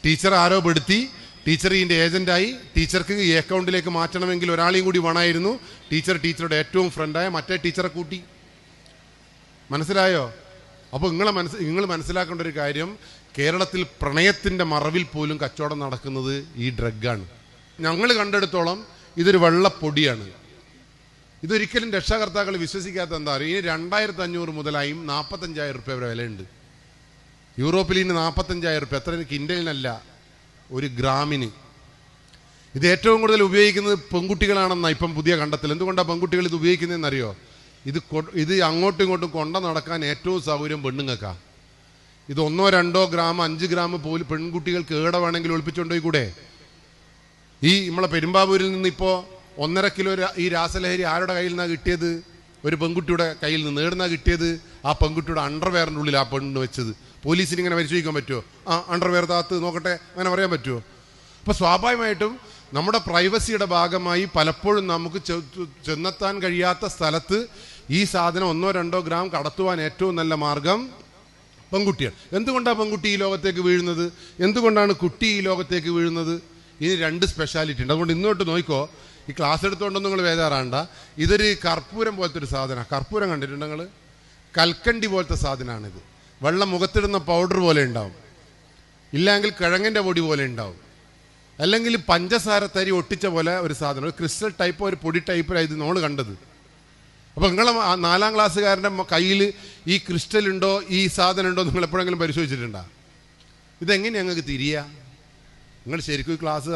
Teacher ആരോ പെടുത്തി, teacher ഇതിൻ്റെ ഏജൻ്റായി. ടീച്ചർക്ക് ഈ അക്കൗണ്ടിലേക്ക് മാറ്റണമെങ്കിൽ ഒരാളെയും കൂടി വേണമായിരുന്നു. ടീച്ചറുടെ ഏറ്റവും ഫ്രണ്ടായ മറ്റേ ടീച്ചറെ കൂട്ടി. മനസ്സിലായോ? അപ്പോൾ നിങ്ങൾ മനസ്സിലാക്കേണ്ട ഒരു കാര്യം, കേരളത്തിൽ പ്രണയത്തിൻ്റെ മറവിൽ പോലും കച്ചവടം നടക്കുന്നത് ഈ ഡ്രഗാണ്. ഞങ്ങൾ കണ്ടെടുത്തോളം ഇതൊരു വെള്ളപ്പൊടിയാണ്. ഇതൊരിക്കലും രക്ഷാകർത്താക്കൾ വിശ്വസിക്കാത്ത എന്താ പറയുക, ഇനി 2500 മുതലായും 45,000 റുപ്യ വരെ വിലയുണ്ട്. യൂറോപ്പിൽ ഇനി 45,000 റുപ്യ, എത്ര കിൻഡലിനല്ല, ഒരു ഗ്രാമിന്. ഇത് ഏറ്റവും കൂടുതൽ ഉപയോഗിക്കുന്നത് പെൺകുട്ടികളാണെന്നാണ് ഇപ്പം പുതിയ കണ്ടെത്തൽ. എന്തുകൊണ്ടാണ് പെൺകുട്ടികൾ ഇത് ഉപയോഗിക്കുന്നതെന്നറിയോ? ഇത് അങ്ങോട്ടും ഇങ്ങോട്ടും കൊണ്ട നടക്കാൻ ഏറ്റവും സൗകര്യം പെണ്ണുങ്ങൾക്കാണ്. ഇത് 1-2 ഗ്രാം 5 ഗ്രാം പോലും പെൺകുട്ടികൾക്ക് ഏടെ വേണമെങ്കിൽ ഒളിപ്പിച്ചുകൊണ്ടോയി കൂടെ. ഈ നമ്മളെ പെരുമ്പാവൂരിൽ നിന്ന് ഇപ്പോൾ 1.5 കിലോ ഈ രാസലഹരി ആരുടെ കയ്യിൽ നിന്നാണ് കിട്ടിയത്? ഒരു പെൺകുട്ടിയുടെ കയ്യിൽ നിന്ന്. ഏടുന്നാണ് കിട്ടിയത്? ആ പെൺകുട്ടിയുടെ അണ്ടർവെയറിൻ്റെ ഉള്ളിൽ ആ പെണ്ണിന് വെച്ചത്. പോലീസിന് ഇങ്ങനെ പരിശോധിക്കാൻ പറ്റുമോ? അണ്ടർവെയർ താത്ത് നോക്കട്ടെ, അങ്ങനെ പറയാൻ പറ്റുമോ? അപ്പോൾ സ്വാഭാവികമായിട്ടും നമ്മുടെ പ്രൈവസിയുടെ ഭാഗമായി പലപ്പോഴും നമുക്ക് ചെന്നെത്താൻ കഴിയാത്ത സ്ഥലത്ത് ഈ സാധനം 1-2 ഗ്രാം കടത്തുവാൻ ഏറ്റവും നല്ല മാർഗം പെൺകുട്ടിയാണ്. എന്തുകൊണ്ടാണ് പെൺകുട്ടി ഈ ലോകത്തേക്ക് വീഴുന്നത്? എന്തുകൊണ്ടാണ് കുട്ടി ഈ ലോകത്തേക്ക് വീഴുന്നത്? ഇനി 2 സ്പെഷ്യാലിറ്റി ഉണ്ട്. അതുകൊണ്ട് ഇന്നോട്ട് നോക്കിക്കോ, ഈ ക്ലാസ് എടുത്തുകൊണ്ടൊന്നും നിങ്ങൾ വേദാറാണ്ട. ഇതൊരു കർപ്പൂരം പോലത്തെ ഒരു സാധനമാണ്. കർപ്പൂരം കണ്ടിട്ടുണ്ട് നിങ്ങൾ? കൽക്കണ്ടി പോലത്തെ സാധനമാണിത്. വെള്ളം മുഖത്തിടുന്ന പൗഡർ പോലെ ഉണ്ടാവും, ഇല്ലെങ്കിൽ കിഴങ്ങിൻ്റെ പൊടി പോലെ ഉണ്ടാവും, അല്ലെങ്കിൽ പഞ്ചസാര തരി ഒട്ടിച്ച പോലെ ഒരു സാധനം, ഒരു ക്രിസ്റ്റൽ ടൈപ്പ്, ഒരു പൊടി ടൈപ്പിലാണ് ഇത് നമ്മൾ കണ്ടത്. അപ്പോൾ നിങ്ങൾ 4ാം ക്ലാസ്സുകാരൻ്റെ കയ്യിൽ ഈ ക്രിസ്റ്റൽ ഉണ്ടോ, ഈ സാധനം ഉണ്ടോ, നിങ്ങൾ എപ്പോഴെങ്കിലും പരിശോധിച്ചിട്ടുണ്ടോ? ഇതെങ്ങനെയാണ് ഞങ്ങൾക്ക് തിരിയുക? നിങ്ങൾ ശരിക്കും ഈ ക്ലാസ്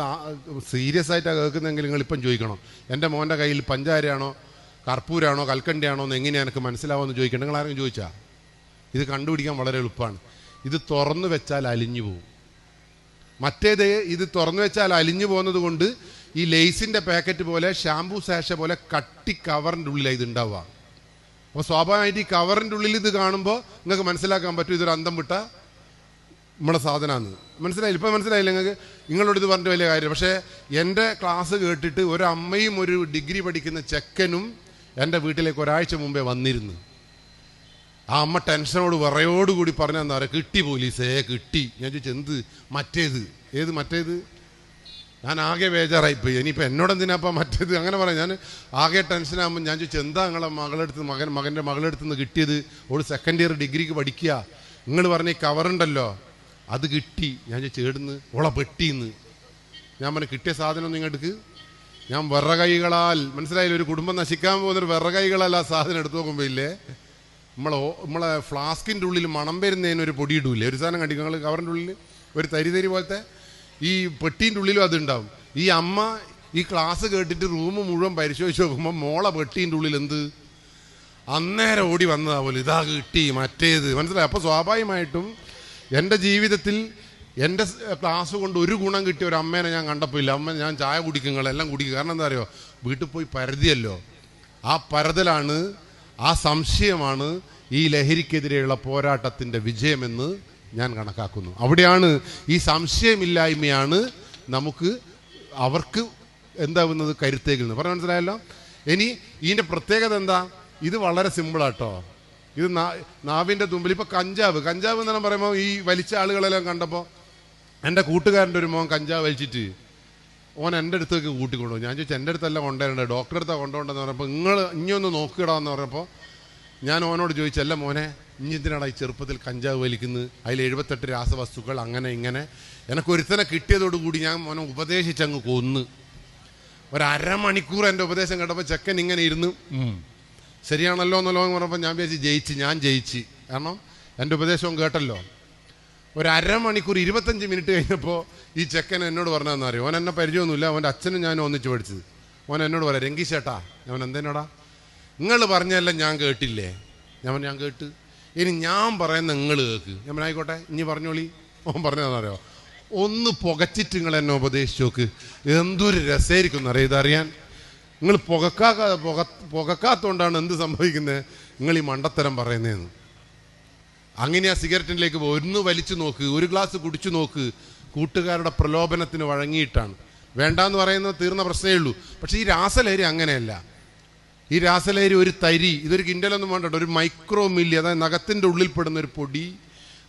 സീരിയസ് ആയിട്ടാണ് കേൾക്കുന്നതെങ്കിൽ നിങ്ങളിപ്പം ചോദിക്കണം, എൻ്റെ മോൻ്റെ കയ്യിൽ പഞ്ചാരയാണോ കർപ്പൂരാണോ കൽക്കണ്ടിയാണോ എന്ന് എങ്ങനെയാണ് എനിക്ക് മനസ്സിലാവുമെന്ന് ചോദിക്കണം. നിങ്ങൾ ആരെങ്കിലും ചോദിച്ചാൽ? ഇത് കണ്ടുപിടിക്കാൻ വളരെ എളുപ്പമാണ്. ഇത് തുറന്നു വെച്ചാൽ അലിഞ്ഞു പോകും. മറ്റേത് ഇത് തുറന്നു വെച്ചാൽ അലിഞ്ഞു പോകുന്നത് കൊണ്ട് ഈ ലേസിൻ്റെ പാക്കറ്റ് പോലെ, ഷാംപൂ സാഷ പോലെ കട്ടി കവറിൻ്റെ ഉള്ളിലാണ് ഇത് ഉണ്ടാവുക. അപ്പോൾ സ്വാഭാവികമായിട്ട് ഈ കവറിൻ്റെ ഉള്ളിൽ ഇത് കാണുമ്പോൾ നിങ്ങൾക്ക് മനസ്സിലാക്കാൻ പറ്റും ഇതൊരു അന്തം വിട്ട നമ്മുടെ സാധനമാണ്. മനസ്സിലായില്ല? ഇപ്പം മനസ്സിലായില്ല നിങ്ങൾക്ക്? നിങ്ങളോട് ഇത് പറഞ്ഞിട്ട് വലിയ കാര്യം. പക്ഷേ എൻ്റെ ക്ലാസ് കേട്ടിട്ട് ഒരു അമ്മയും ഒരു ഡിഗ്രി പഠിക്കുന്ന ചെക്കനും എൻ്റെ വീട്ടിലേക്ക് ഒരാഴ്ച മുമ്പേ വന്നിരുന്നു. ആ അമ്മ ടെൻഷനോട് വിറയോടുകൂടി പറഞ്ഞാൽ എന്താ പറയുക, കിട്ടി പോലീസേ കിട്ടി. ഞാൻ ചോദിച്ചു എന്ത്? മറ്റേത്. ഏത് മറ്റേത്? ഞാൻ ആകെ ബേജാറായിപ്പോയി. ഇനിയിപ്പോൾ എന്നോടെന്തിനാപ്പം മറ്റേത് അങ്ങനെ പറയാം. ഞാൻ ആകെ ടെൻഷനാകുമ്പോൾ ഞാൻ ചോദിച്ചു എന്താ നിങ്ങളെ മകൻ്റെ മകളെടുത്ത് നിന്ന് കിട്ടിയത്? ഒരു 2nd ഇയർ ഡിഗ്രിക്ക് പഠിക്കുക. നിങ്ങൾ പറഞ്ഞ ഈ കവറുണ്ടല്ലോ അത് കിട്ടി. ഞാൻ ചോദിച്ചു ഏടുന്ന്? ഓളെ പെട്ടിന്ന്. ഞാൻ പറഞ്ഞു കിട്ടിയ സാധനം നിങ്ങടുക്ക്. ഞാൻ വിറകൈകളാൽ, മനസ്സിലായില്ല, ഒരു കുടുംബം നശിക്കാൻ പോകുന്നൊരു വിറകൈകളല്ല ആ സാധനം എടുത്തു നോക്കുമ്പോൾ ഇല്ലേ, നമ്മളെ ഫ്ലാസ്കിൻ്റെ ഉള്ളിൽ മണം വരുന്നതിനൊരു പൊടി ഇടൂല്ലേ, ഒരു സാധനം കണ്ടിക്കും നിങ്ങൾ? കവറിൻ്റെ ഉള്ളിൽ ഒരു തരി പോലത്തെ ഈ പെട്ടീൻ്റെ ഉള്ളിലും അതുണ്ടാവും. ഈ അമ്മ ഈ ക്ലാസ് കേട്ടിട്ട് റൂം മുഴുവൻ പരിശോധിച്ച് നോക്കുമ്പോൾ മോളെ പെട്ടീൻ്റെ ഉള്ളിൽ എന്ത്? അന്നേരം ഓടി വന്നതാ പോലും, ഇതാ കിട്ടി മറ്റേത്. മനസ്സിലായി? അപ്പോൾ സ്വാഭാവികമായിട്ടും എൻ്റെ ജീവിതത്തിൽ എൻ്റെ ക്ലാസ് കൊണ്ട് ഒരു ഗുണം കിട്ടിയ ഒരു അമ്മേനെ ഞാൻ കണ്ടപ്പോൾ ഇല്ല. അമ്മ ഞാൻ ചായ കുടിക്കും, നിങ്ങളെല്ലാം കുടിക്കും. കാരണം എന്താ അറിയോ, വീട്ടിൽ പോയി പരതിയല്ലോ. ആ പരതലാണ്, ആ സംശയമാണ് ഈ ലഹരിക്കെതിരെയുള്ള പോരാട്ടത്തിൻ്റെ വിജയമെന്ന് ഞാൻ കണക്കാക്കുന്നു. അവിടെയാണ് ഈ സംശയമില്ലായ്മയാണ് നമുക്ക് അവർക്ക് എന്താവുന്നത് കരുത്തേക്കുന്നത്. പറഞ്ഞാൽ മനസ്സിലായല്ലോ? ഇനി ഇതിൻ്റെ പ്രത്യേകത എന്താ? ഇത് വളരെ സിമ്പിളാട്ടോ. ഇത് നാവിൻ്റെ തുമ്പിൽ. ഇപ്പോൾ കഞ്ചാവ് എന്ന് പറയുമ്പോൾ ഈ വലിച്ച ആളുകളെല്ലാം കണ്ടപ്പോൾ എൻ്റെ കൂട്ടുകാരൻ്റെ ഒരു മോൻ കഞ്ചാവ് വലിച്ചിട്ട് ഓൻ എൻ്റെ അടുത്തേക്ക് കൂട്ടിക്കൊണ്ടുപോകും. ഞാൻ ചോദിച്ചു എൻ്റെ അടുത്തല്ല കൊണ്ടുവരേണ്ടത്, ഡോക്ടറെ അടുത്താണ് കൊണ്ടുപോകേണ്ടതെന്ന് പറഞ്ഞപ്പോൾ നിങ്ങൾ ഇനിയൊന്ന് നോക്കിയിടാന്ന് പറഞ്ഞപ്പോൾ ഞാൻ ഓനോട് ചോദിച്ചല്ല മോനെ, ഇനി എന്തിനാണ് ഈ ചെറുപ്പത്തിൽ കഞ്ചാവ് വലിക്കുന്നത്? അതിൽ 78 രാസവസ്തുക്കൾ അങ്ങനെ ഇങ്ങനെ. എനിക്കൊരുത്തനെ കിട്ടിയതോടുകൂടി ഞാൻ മോനെ ഉപദേശിച്ചങ്ങ് കൊന്ന്. ഒരു അരമണിക്കൂർ എൻ്റെ ഉപദേശം കേട്ടപ്പോൾ ചെക്കൻ ഇങ്ങനെ ഇരുന്ന് ശരിയാണല്ലോ എന്നല്ലോ എന്ന് പറഞ്ഞപ്പോൾ ഞാൻ വിചാരിച്ച് ഞാൻ ജയിച്ച്. കാരണം എൻ്റെ ഉപദേശവും കേട്ടല്ലോ. ഒരു അരമണിക്കൂർ 25 മിനിറ്റ് കഴിഞ്ഞപ്പോൾ ഈ ചെക്കൻ എന്നോട് പറഞ്ഞതെന്ന് അറിയോ, ഓൻ എന്നെ പരിചയമൊന്നുമില്ല, അവൻ്റെ അച്ഛനും ഞാനും ഒന്നിച്ച് പഠിച്ചത്. ഓൻ എന്നോട് പറയാം, രംഗീഷ് ചേട്ടാ. ഞാൻ എന്തിനോടാ? നിങ്ങൾ പറഞ്ഞതെല്ലാം ഞാൻ കേട്ടില്ലേ? ഞാൻ കേട്ട്. ഇനി ഞാൻ പറയുന്ന നിങ്ങൾ കേൾക്ക്. ഞാൻ ആയിക്കോട്ടെ ഇനി പറഞ്ഞോളി. ഓൻ പറഞ്ഞതെന്നറിയോ, ഒന്ന് പുകച്ചിട്ട് നിങ്ങൾ എന്നെ ഉപദേശിച്ച് നോക്ക്, എന്തൊരു രസമായിരിക്കും എന്നറിയാം ഇതറിയാൻ. നിങ്ങൾ പുകക്കാത്തോണ്ടാണ് എന്ത് സംഭവിക്കുന്നത്, നിങ്ങൾ ഈ മണ്ടത്തരം പറയുന്നതെന്ന്. അങ്ങനെ ആ സിഗരറ്റിലേക്ക് ഒന്ന് വലിച്ചു നോക്ക്, ഒരു ഗ്ലാസ് കുടിച്ചു നോക്ക്. കൂട്ടുകാരുടെ പ്രലോഭനത്തിന് വഴങ്ങിയിട്ടാണ്. വേണ്ടാന്ന് പറയുന്നത് തീർന്ന പ്രശ്നമേ ഉള്ളൂ. പക്ഷേ ഈ രാസലഹരി അങ്ങനെയല്ല. ഈ രാസലഹരി ഒരു തരി, ഇതൊരു കിൻഡലൊന്നും വേണ്ട, ഒരു മൈക്രോ മില്ലി, അതായത് നഖത്തിൻ്റെ ഉള്ളിൽ പെടുന്ന ഒരു പൊടി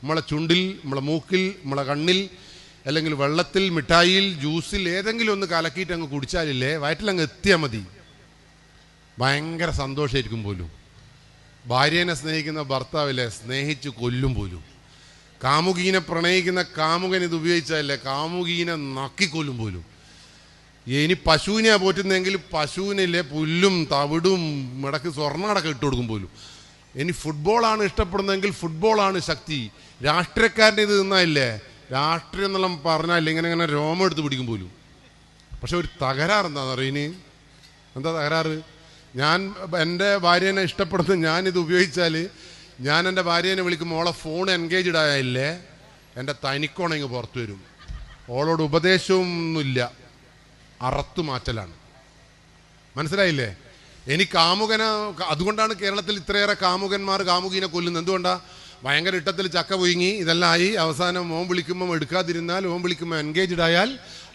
നമ്മളെ ചുണ്ടിൽ, നമ്മളെ മൂക്കിൽ, നമ്മളെ കണ്ണിൽ അല്ലെങ്കിൽ വെള്ളത്തിൽ, മിഠായിയിൽ, ജ്യൂസിൽ ഏതെങ്കിലും ഒന്ന് കലക്കിയിട്ട് അങ്ങ് കുടിച്ചാലില്ലേ വയറ്റിലങ്ങ് എത്തിയാൽ മതി, ഭയങ്കര സന്തോഷമായിരിക്കും പോലും. ഭാര്യേനെ സ്നേഹിക്കുന്ന ഭർത്താവില്ലേ സ്നേഹിച്ച് കൊല്ലും പോലും. കാമുകീനെ പ്രണയിക്കുന്ന കാമുകൻ ഇത് ഉപയോഗിച്ചാലേ കാമുകീനെ നക്കിക്കൊല്ലും പോലും. ഇനി പശുവിനെ പോറ്റുന്നെങ്കിൽ പശുവിനില്ലേ പുല്ലും തവിടും ഇടക്ക് സ്വർണ്ണടക്കം ഇട്ട് കൊടുക്കും പോലും. ഇനി ഫുട്ബോളാണ് ഇഷ്ടപ്പെടുന്നതെങ്കിൽ ഫുട്ബോളാണ് ശക്തി. രാഷ്ട്രീയക്കാരൻ്റെ ഇത് നിന്നായില്ലേ രാഷ്ട്രീയം എന്നുള്ള പറഞ്ഞാൽ ഇങ്ങനെ ഇങ്ങനെ രോമം എടുത്ത് പിടിക്കും പോലും. പക്ഷെ ഒരു തകരാറ് എന്താണെന്ന് അറിയാം. ഇനി എന്താ തകരാറ്? ഞാൻ എൻ്റെ ഭാര്യേനെ ഇഷ്ടപ്പെടുന്ന ഞാനിത് ഉപയോഗിച്ചാൽ ഞാൻ എൻ്റെ ഭാര്യേനെ വിളിക്കുമ്പോൾ ഓളെ ഫോൺ എൻഗേജ്ഡ് ആയാലേ എൻ്റെ തനിക്കോണങ്ങ് പുറത്തു വരും. ഓളോട് ഉപദേശമൊന്നുമില്ല, അറത്തു മാറ്റലാണ്. മനസ്സിലായില്ലേ? എനിക്ക് കാമുകനെ, അതുകൊണ്ടാണ് കേരളത്തിൽ ഇത്രയേറെ കാമുകന്മാർ കാമുകീനെ കൊല്ലുന്നത്. എന്തുകൊണ്ടാണ്? ഭയങ്കര ഇട്ടത്തിൽ ചക്ക പൊയ്ങ്ങി ഇതെല്ലാം ആയി അവസാനം ഓൻ വിളിക്കുമ്പം എടുക്കാതിരുന്നാൽ, ഓൻ വിളിക്കുമ്പോൾ എൻഗേജ്ഡ് ആയാൽ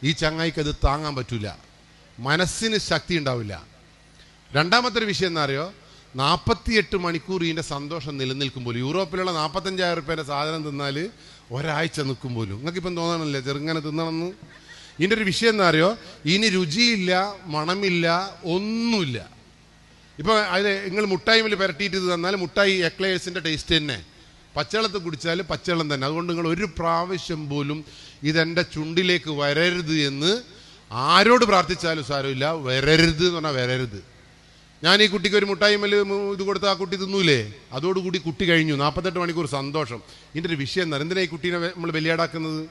ഈ ചങ്ങായിക്ക് അത് താങ്ങാൻ പറ്റില്ല, മനസ്സിന് ശക്തി ഉണ്ടാവില്ല. രണ്ടാമത്തെ ഒരു വിഷയം എന്താ അറിയോ? 48 മണിക്കൂർ ഇതിൻ്റെ സന്തോഷം നിലനിൽക്കുമ്പോൾ, യൂറോപ്പിലുള്ള 45,000 രൂപേൻ്റെ സാധനം തിന്നാൽ ഒരാഴ്ച നിൽക്കും പോലും. നിങ്ങൾക്കിപ്പം തോന്നണല്ലേ ചെറുങ്ങനെ തിന്നണമെന്ന്? ഇതിൻ്റെ ഒരു വിഷയം എന്താ അറിയോ? ഇനി രുചിയില്ല, മണമില്ല, ഒന്നുമില്ല. ഇപ്പോൾ അതിൽ നിങ്ങൾ മുട്ടായിമിൽ പുരട്ടിയിട്ട് ഇത് തന്നാൽ മുട്ടായി എക്ലേഴ്സിൻ്റെ ടേസ്റ്റ് തന്നെ. പച്ചവെള്ളത്തിൽ കുടിച്ചാൽ പച്ചവെള്ളം തന്നെ. അതുകൊണ്ട് നിങ്ങൾ ഒരു പ്രാവശ്യം പോലും ഇതെൻ്റെ ചുണ്ടിലേക്ക് വരരുത് എന്ന് ആരോട് പ്രാർത്ഥിച്ചാലും സാരമില്ല. വരരുത് എന്ന് പറഞ്ഞാൽ വരരുത്. ഞാൻ ഈ കുട്ടിക്ക് ഒരു മുട്ടായി മേൽ ഇത് കൊടുത്ത് ആ കുട്ടി തിന്നൂലേ, അതോടുകൂടി കുട്ടി കഴിഞ്ഞു. 48 മണിക്കൂർ സന്തോഷം. ഇതിൻ്റെ ഒരു വിഷയം എന്താ? എന്തിനാണ് ഈ കുട്ടീനെ നമ്മൾ ബലിയാടാക്കുന്നത്?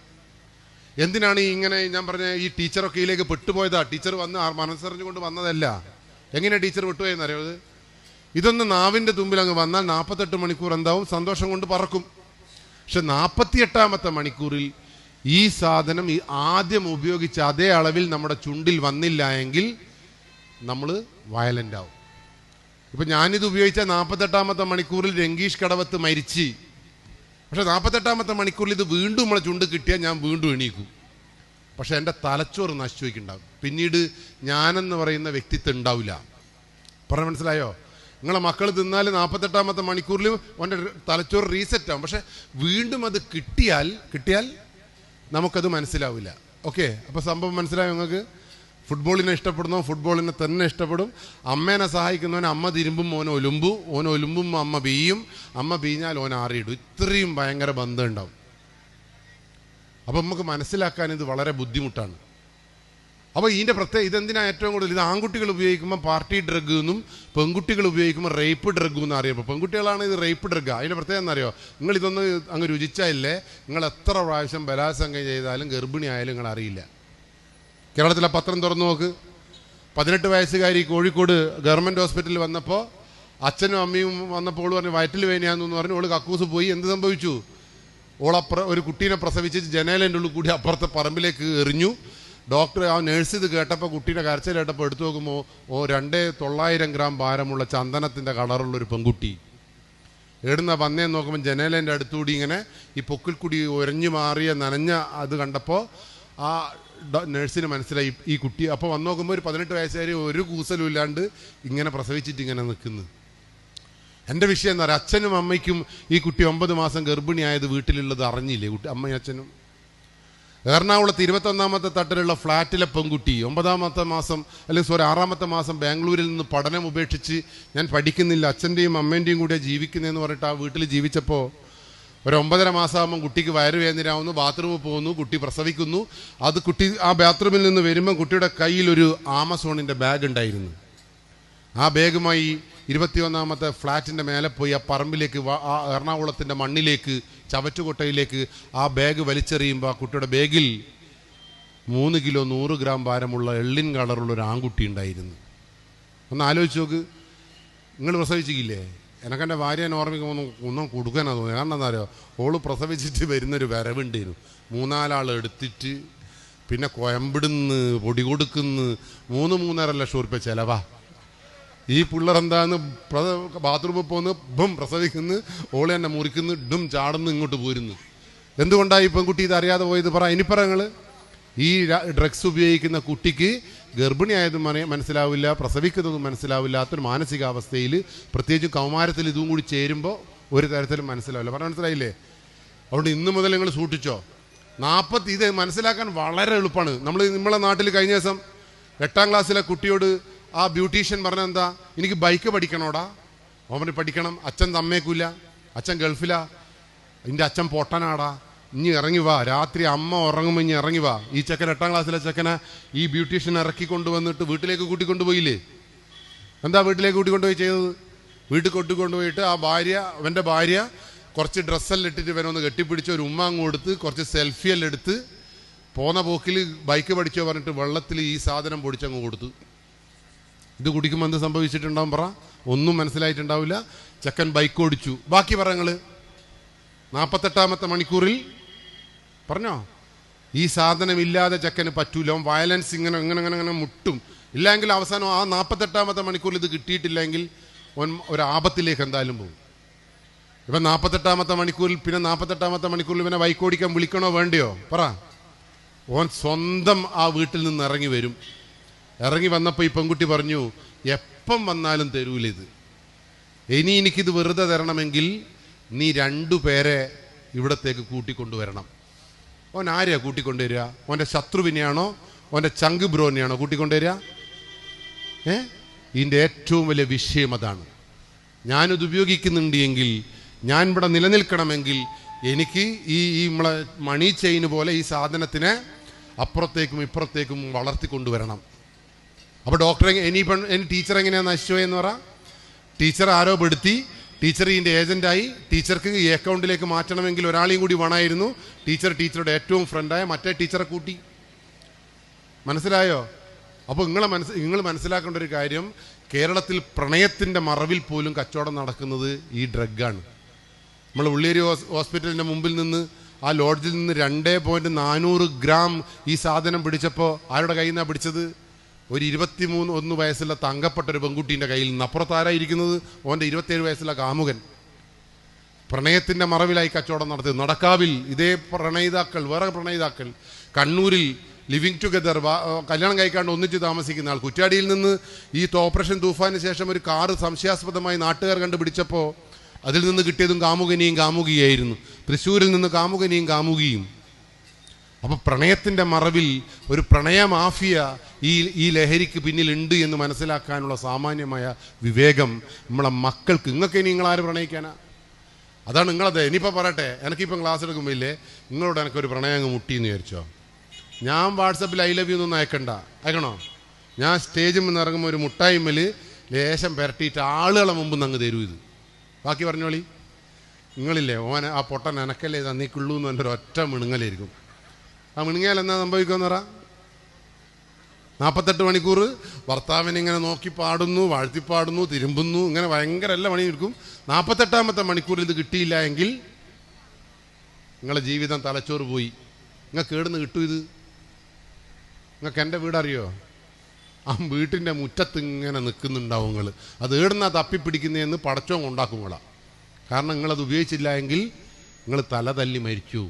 എന്തിനാണ് ഇങ്ങനെ? ഞാൻ പറഞ്ഞ ഈ ടീച്ചറൊക്കെ ഇതിലേക്ക് പെട്ടുപോയതാ. ടീച്ചർ വന്ന് മനസ്സറിഞ്ഞുകൊണ്ട് വന്നതല്ല. എങ്ങനെയാണ് ടീച്ചർ വിട്ടുപോയെന്നറിയത്? ഇതൊന്ന് നാവിൻ്റെ തുമ്പിൽ അങ്ങ് വന്നാൽ 48 മണിക്കൂർ എന്താവും? സന്തോഷം കൊണ്ട് പറക്കും. പക്ഷെ 48ാമത്തെ മണിക്കൂറിൽ ഈ സാധനം ഈ ആദ്യം ഉപയോഗിച്ച അതേ അളവിൽ നമ്മുടെ ചുണ്ടിൽ വന്നില്ല എങ്കിൽ നമ്മൾ വയലൻ്റ് ആവും. ഇപ്പം ഞാനിത് ഉപയോഗിച്ച 48ാമത്തെ മണിക്കൂറിൽ രംഗീഷ് കടവത്ത് മരിച്ച്, പക്ഷെ 48ാമത്തെ മണിക്കൂറിൽ ഇത് വീണ്ടും നമ്മളെ ചുണ്ട് കിട്ടിയാൽ ഞാൻ വീണ്ടും എണീക്കും. പക്ഷെ എൻ്റെ തലച്ചോറ് നശിച്ചു വയ്ക്കുന്നുണ്ടാവും. പിന്നീട് ഞാനെന്ന് പറയുന്ന വ്യക്തിത്വം ഉണ്ടാവില്ല. പറഞ്ഞ മനസ്സിലായോ? നിങ്ങളെ മക്കൾ തിന്നാൽ 48ാമത്തെ മണിക്കൂറിൽ അവൻ്റെ തലച്ചോറ് റീസെറ്റ് ആവും. പക്ഷെ വീണ്ടും അത് കിട്ടിയാൽ നമുക്കത് മനസ്സിലാവില്ല. ഓക്കെ, അപ്പോൾ സംഭവം മനസ്സിലായോ നിങ്ങൾക്ക്? ഫുട്ബോളിനെ ഇഷ്ടപ്പെടുന്നോ ഫുട്ബോളിനെ തന്നെ ഇഷ്ടപ്പെടും. അമ്മേനെ സഹായിക്കുന്നവന് അമ്മ തിരുമ്പും ഓൻ ഒലുമ്പും അമ്മ ബീയും, അമ്മ ബീഞ്ഞാൽ ഓൻ ആറിയിടും. ഇത്രയും ഭയങ്കര ബന്ധം ഉണ്ടാവും. അപ്പം നമുക്ക് മനസ്സിലാക്കാൻ ഇത് വളരെ ബുദ്ധിമുട്ടാണ്. അപ്പോൾ ഇതിൻ്റെ ഇതെന്തിനാ ഏറ്റവും കൂടുതൽ? ഇത് ആൺകുട്ടികൾ ഉപയോഗിക്കുമ്പോൾ പാർട്ടി ഡ്രഗ് എന്നും പെൺകുട്ടികൾ ഉപയോഗിക്കുമ്പോൾ റേപ്പ് ഡ്രഗ് എന്ന് അറിയപ്പോൾ, പെൺകുട്ടികളാണ് ഇത് റേപ്പ് ഡ്രഗ്. അതിൻ്റെ പ്രത്യേകത എന്നറിയോ? നിങ്ങൾ ഇതൊന്ന് അങ്ങ് രുചിച്ചാലേ നിങ്ങൾ എത്ര പ്രാവശ്യം ബലാത്സംഗം ചെയ്താലും ഗർഭിണി ആയാലും നിങ്ങൾ അറിയില്ല. കേരളത്തിലെ പത്രം തുറന്നു നോക്ക്. 18 വയസ്സുകാരി കോഴിക്കോട് ഗവൺമെൻറ് ഹോസ്പിറ്റലിൽ വന്നപ്പോൾ അച്ഛനും അമ്മയും വന്നപ്പോൾ പറഞ്ഞു വയറ്റിൽ വേദനയാണെന്ന് പറഞ്ഞു. ഓള് കക്കൂസ് പോയി. എന്ത് സംഭവിച്ചു? ഒരു കുട്ടീനെ പ്രസവിച്ച് ജനലേൻ്റെ ഉള്ളിൽ കൂടി അപ്പുറത്തെ പറമ്പിലേക്ക് എറിഞ്ഞു. ഡോക്ടർ ആ നേഴ്സ് ഇത് കേട്ടപ്പോൾ, കുട്ടീൻ്റെ കരച്ചിൽ കേട്ടപ്പോൾ എടുത്തു നോക്കുമ്പോൾ 2,900 ഗ്രാം ഭാരമുള്ള ചന്ദനത്തിൻ്റെ കളറുള്ളൊരു പെൺകുട്ടി. എവിടുന്ന വന്നേന്ന് നോക്കുമ്പോൾ ജനലേൻ്റെ അടുത്തുകൂടി ഇങ്ങനെ ഈ പൊക്കിൽ കൂടി ഉരഞ്ഞു മാറിയ നനഞ്ഞ അത് കണ്ടപ്പോൾ ആ നേഴ്സിന് മനസ്സിലായി ഈ കുട്ടി. അപ്പോൾ വന്നു നോക്കുമ്പോൾ ഒരു 18 വയസ്സുകാരി ഒരു കൂസലും ഇല്ലാണ്ട് ഇങ്ങനെ പ്രസവിച്ചിട്ട് ഇങ്ങനെ നിൽക്കുന്നു. എൻ്റെ വിഷയം എന്താ പറയുക? അച്ഛനും അമ്മയ്ക്കും ഈ കുട്ടി 9 മാസം ഗർഭിണിയായത് വീട്ടിലുള്ളത് അറിഞ്ഞില്ലേ? അമ്മയും അച്ഛനും. എറണാകുളത്ത് 21ാമത്തെ തട്ടിലുള്ള ഫ്ലാറ്റിലെ പെൺകുട്ടി 9ാമത്തെ മാസം, അല്ലെങ്കിൽ 6ാമത്തെ മാസം ബാംഗ്ലൂരിൽ നിന്ന് പഠനം ഉപേക്ഷിച്ച് ഞാൻ പഠിക്കുന്നില്ല, അച്ഛൻ്റെയും അമ്മേൻ്റെയും കൂടെ ജീവിക്കുന്നതെന്ന് പറഞ്ഞിട്ട് ആ വീട്ടിൽ ജീവിച്ചപ്പോൾ ഒരു 9.5 മാസമാകുമ്പം കുട്ടിക്ക് വയറുവേദനയാവുന്നു, ബാത്റൂമിൽ പോകുന്നു, കുട്ടി പ്രസവിക്കുന്നു. അത് കുട്ടി ആ ബാത്റൂമിൽ നിന്ന് വരുമ്പം കുട്ടിയുടെ കയ്യിലൊരു ആമസോണിൻ്റെ ബാഗ് ഉണ്ടായിരുന്നു. ആ ബാഗുമായി 21ാമത്തെ ഫ്ലാറ്റിൻ്റെ മേലെ പോയി ആ പറമ്പിലേക്ക്, ആ എറണാകുളത്തിൻ്റെ മണ്ണിലേക്ക്, ചവറ്റുകൊട്ടയിലേക്ക് ആ ബാഗ് വലിച്ചെറിയുമ്പോൾ ആ കുട്ടിയുടെ ബാഗിൽ 3 കിലോ 100 ഗ്രാം ഭാരമുള്ള എള്ളിൻ കളറുള്ളൊരു ആൺകുട്ടി ഉണ്ടായിരുന്നു. ഒന്ന് ആലോചിച്ച് നോക്ക്. നിങ്ങൾ പ്രസവിച്ചില്ലേ? എനക്കെൻ്റെ ഭാര്യനെ ഓർമ്മിക്കുമ്പോൾ ഒന്നും കൊടുക്കാനാണ് തോന്നുന്നത്. കാരണം എന്താ പറയുക? ഓള് പ്രസവിച്ചിട്ട് വരുന്നൊരു വരവുണ്ടായിരുന്നു. 3-4 ആൾ എടുത്തിട്ട് പിന്നെ കോയമ്പിടുന്ന് പൊടി കൊടുക്കുന്നു. 3-3.5 ലക്ഷം ഉറുപ്പ്യ ചിലവാ. ഈ പിള്ളേരെന്താന്ന് ബാത്റൂമിൽ പോന്ന് ബും പ്രസവിക്കുന്നു, ഓളെ തന്നെ മുറിക്കുന്നു, ഡും ചാടുന്നു, ഇങ്ങോട്ട് പോരുന്നു. എന്തുകൊണ്ടാണ് ഈ പെൺകുട്ടി ഇത് അറിയാതെ പോയത്? ഇനിപ്പറ നിങ്ങൾ. ഈ ഡ്രഗ്സ് ഉപയോഗിക്കുന്ന കുട്ടിക്ക് ഗർഭിണിയായതും മനസ്സിലാവില്ല, പ്രസവിക്കുന്നതും മനസ്സിലാവില്ലാത്തൊരു മാനസികാവസ്ഥയിൽ, പ്രത്യേകിച്ചും കൗമാരത്തിൽ ഇതും കൂടി ചേരുമ്പോൾ ഒരു തരത്തിലും മനസ്സിലാവില്ല. മനസ്സിലായില്ലേ? അതുകൊണ്ട് ഇന്ന് മുതൽ നിങ്ങൾ സൂക്ഷിച്ചോ. ഇത് മനസ്സിലാക്കാൻ വളരെ എളുപ്പമാണ്. നമ്മളെ നാട്ടിൽ കഴിഞ്ഞ ദിവസം 8ാം ക്ലാസ്സിലെ കുട്ടിയോട് ആ ബ്യൂട്ടീഷ്യൻ പറഞ്ഞ എന്താ, എനിക്ക് ബൈക്ക് പഠിക്കണോടാ. അവന് പഠിക്കണം, അച്ഛൻ സമ്മേക്കൂല, അച്ഛൻ ഗൾഫിലാ, എൻ്റെ അച്ഛൻ പൊട്ടനാടാ, ഇനി ഇറങ്ങി വാ, രാത്രി അമ്മ ഉറങ്ങുമ്പോൾ ഇനി ഇറങ്ങി വാ. ഈ ചെക്കൻ 8ാം ക്ലാസ്സിലെ ചെക്കനെ ഈ ബ്യൂട്ടീഷ്യൻ ഇറക്കി കൊണ്ടുവന്നിട്ട് വീട്ടിലേക്ക് കൂട്ടിക്കൊണ്ടുപോയില്ലേ? എന്താ വീട്ടിലേക്ക് കൂട്ടിക്കൊണ്ടുപോയി ചെയ്തത്? വീട്ടിൽ കൊണ്ടുപോയിട്ട് അവൻ്റെ ഭാര്യ കുറച്ച് ഡ്രസ്സെല്ലാം ഇട്ടിട്ട് ഇവനൊന്ന് കെട്ടിപ്പിടിച്ച് ഒരു ഉമ്മ അങ്ങ് കൊടുത്ത് കുറച്ച് സെൽഫിയെല്ലാം എടുത്ത് പോന്ന പോക്കിൽ ബൈക്ക് പഠിച്ചോ പറഞ്ഞിട്ട് വെള്ളത്തിൽ ഈ സാധനം പൊടിച്ചങ്ങ് കൊടുത്തു. ഇത് കുടിക്കുമ്പോൾ എന്ത് സംഭവിച്ചിട്ടുണ്ടാവും പറ? ഒന്നും മനസ്സിലായിട്ടുണ്ടാവില്ല. ചെക്കൻ ബൈക്ക് ഓടിച്ചു. ബാക്കി പറ നിങ്ങൾ. 48ാമത്തെ മണിക്കൂറിൽ പറഞ്ഞോ, ഈ സാധനം ഇല്ലാതെ ചെക്കന് പറ്റൂല. വയലൻസ് ഇങ്ങനെ ഇങ്ങനെ ഇങ്ങനെ ഇങ്ങനെ മുട്ടും. ഇല്ലെങ്കിൽ അവസാനം ആ 48ാമത്തെ മണിക്കൂറിൽ ഇത് കിട്ടിയിട്ടില്ലെങ്കിൽ ഒരു ആപത്തിലേക്ക് എന്തായാലും പോകും. ഇപ്പം 48ാമത്തെ മണിക്കൂറിൽ പിന്നെ 48ാമത്തെ മണിക്കൂറിൽ ഇവനെ ബൈക്ക് ഓടിക്കാൻ വിളിക്കണോ വേണ്ടയോ പറ? ഓൻ സ്വന്തം ആ വീട്ടിൽ നിന്ന് ഇറങ്ങി വരും. ഇറങ്ങി വന്നപ്പോൾ ഈ പെൺകുട്ടി പറഞ്ഞു, എപ്പം വന്നാലും തരൂല ഇത്. ഇനി എനിക്കിത് വെറുതെ തരണമെങ്കിൽ നീ 2 പേരെ ഇവിടത്തേക്ക് കൂട്ടിക്കൊണ്ടുവരണം. ഓൻ ആരെയാ കൂട്ടിക്കൊണ്ടുവരിക? ഓൻ്റെ ശത്രുവിനെയാണോ ഓൻ്റെ ചങ്ക് ബ്രോനെയാണോ കൂട്ടിക്കൊണ്ടുവരിക? ഇതിൻ്റെ ഏറ്റവും വലിയ വിഷയം അതാണ്. ഞാനിത് ഉപയോഗിക്കുന്നുണ്ട് എങ്കിൽ, ഞാൻ ഇവിടെ നിലനിൽക്കണമെങ്കിൽ എനിക്ക് ഈ നമ്മളെ മണി ചെയിൻ പോലെ ഈ സാധനത്തിനെ അപ്പുറത്തേക്കും ഇപ്പുറത്തേക്കും വളർത്തിക്കൊണ്ടുവരണം. അപ്പോൾ ഇനി ടീച്ചർ എങ്ങനെയാണ് നശിച്ചുപോയെന്ന് പറ? ടീച്ചർ ആരോപെടുത്തി, ടീച്ചർ ഇതിൻ്റെ ഏജൻ്റായി. ടീച്ചർക്ക് ഈ അക്കൗണ്ടിലേക്ക് മാറ്റണമെങ്കിൽ ഒരാളെയും കൂടി വേണമായിരുന്നു. ടീച്ചറുടെ ഏറ്റവും ഫ്രണ്ടായ മറ്റേ ടീച്ചറെ കൂട്ടി. മനസ്സിലായോ? അപ്പോൾ നിങ്ങൾ മനസ്സിലാക്കേണ്ട ഒരു കാര്യം, കേരളത്തിൽ പ്രണയത്തിൻ്റെ മറവിൽ പോലും കച്ചവടം നടക്കുന്നത് ഈ ഡ്രഗാണ്. നമ്മൾ ഉള്ളിയേരി ഹോസ്പിറ്റലിൻ്റെ മുമ്പിൽ നിന്ന് ആ ലോഡ്ജിൽ നിന്ന് 2.400 ഗ്രാം ഈ സാധനം പിടിച്ചപ്പോൾ ആരുടെ കയ്യിൽ നിന്നാണ് പിടിച്ചത്? ഒരു 23 വയസ്സുള്ള തങ്കപ്പെട്ടൊരു പെൺകുട്ടീൻ്റെ കയ്യിൽ നിന്ന്. അപ്പുറത്താരായിരിക്കുന്നത്? ഓൻ്റെ 27 വയസ്സുള്ള കാമുകൻ. പ്രണയത്തിൻ്റെ മറവിലായി കച്ചവടം നടത്തി. നടക്കാവിൽ ഇതേ വേറെ പ്രണയിതാക്കൾ കണ്ണൂരിൽ ലിവിങ് ടുഗദർ, കല്യാണം കഴിക്കാണ്ട് ഒന്നിച്ച് താമസിക്കുന്ന ആൾ. കുറ്റ്യാടിയിൽ നിന്ന് ഈ ഓപ്പറേഷൻ തൂഫാന് ശേഷം ഒരു കാറ് സംശയാസ്പദമായി നാട്ടുകാർ കണ്ടുപിടിച്ചപ്പോൾ അതിൽ നിന്ന് കിട്ടിയതും കാമുകിയായിരുന്നു. തൃശ്ശൂരിൽ നിന്ന് കാമുകിയും. അപ്പോൾ പ്രണയത്തിൻ്റെ മറവിൽ ഒരു പ്രണയ മാഫിയ ഈ ലഹരിക്ക് പിന്നിലുണ്ട് എന്ന് മനസ്സിലാക്കാനുള്ള സാമാന്യമായ വിവേകം നമ്മളെ മക്കൾക്ക്. നിങ്ങൾക്ക് ഇനി നിങ്ങളാര് പ്രണയിക്കാനാ? അതാണ് നിങ്ങളത്. ഇനിയിപ്പോൾ പറയട്ടെ, എനിക്കിപ്പം ക്ലാസ് എടുക്കുമ്പോൾ ഇല്ലേ, നിങ്ങളോട് എനിക്കൊരു പ്രണയം അങ്ങ് മുട്ടിയെന്ന് വിചാരിച്ചോ, ഞാൻ വാട്സപ്പിൽ ഐ ലവ് യു ഒന്നും അയക്കണോ? ഞാൻ സ്റ്റേജിൽ നിന്ന് ഇറങ്ങുമ്പോൾ ഒരു മുട്ടായിമ്മൽ ലേശം പുരട്ടിയിട്ട് ആളുകളെ മുമ്പ് അങ്ങ് തരൂ ഇത്. ബാക്കി പറഞ്ഞോളി. നിങ്ങളില്ലേ ഓനെ ആ പൊട്ടൻ എനക്കല്ലേ തന്നിക്കുള്ളൂ എന്ന് എൻ്റെ ഒറ്റ മിണുങ്ങലായിരിക്കും. ആ മിണുങ്ങിയാൽ എന്നാ സംഭവിക്കുമെന്ന് പറ? 48 മണിക്കൂർ ഭർത്താവിനെ ഇങ്ങനെ നോക്കി പാടുന്നു, വാഴ്ത്തിപ്പാടുന്നു, തിരുമ്പുന്നു, ഇങ്ങനെ ഭയങ്കര എല്ലാ പണിയും എടുക്കും. 48ാമത്തെ മണിക്കൂറിൽ ഇത് കിട്ടിയില്ല എങ്കിൽ നിങ്ങളുടെ ജീവിതം തലച്ചോറ് പോയി. നിങ്ങൾക്ക് ഏടുന്ന് കിട്ടും ഇത്? നിങ്ങൾക്ക് എൻ്റെ വീടറിയോ? ആ വീട്ടിൻ്റെ മുറ്റത്ത് ഇങ്ങനെ നിൽക്കുന്നുണ്ടാവും നിങ്ങൾ. അത് ഏടുന്നാ തപ്പിപ്പിടിക്കുന്നതെന്ന് പടച്ചോൻ കൊണ്ടാക്കും നിങ്ങളാ. കാരണം നിങ്ങളത് ഉപയോഗിച്ചില്ല എങ്കിൽ നിങ്ങൾ തല തല്ലി മരിച്ചു.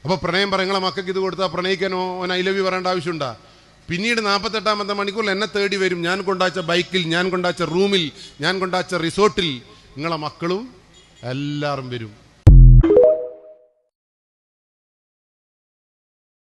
അപ്പോൾ പ്രണയം പറ, നിങ്ങളെ മക്കൾക്ക് ഇത് കൊടുത്താൽ പ്രണയിക്കാനോ ഓൻ ഐ ലവ് യു പറയേണ്ട ആവശ്യമുണ്ടാ? പിന്നീട് 48ാമത്തെ മണിക്കൂറിൽ എന്നെ തേടി വരും. ഞാൻ കൊണ്ടാച്ച ബൈക്കിൽ, ഞാൻ കൊണ്ടാച്ച റൂമിൽ, ഞാൻ കൊണ്ടാച്ച റിസോർട്ടിൽ നിങ്ങളെ മക്കളും എല്ലാവരും വരും.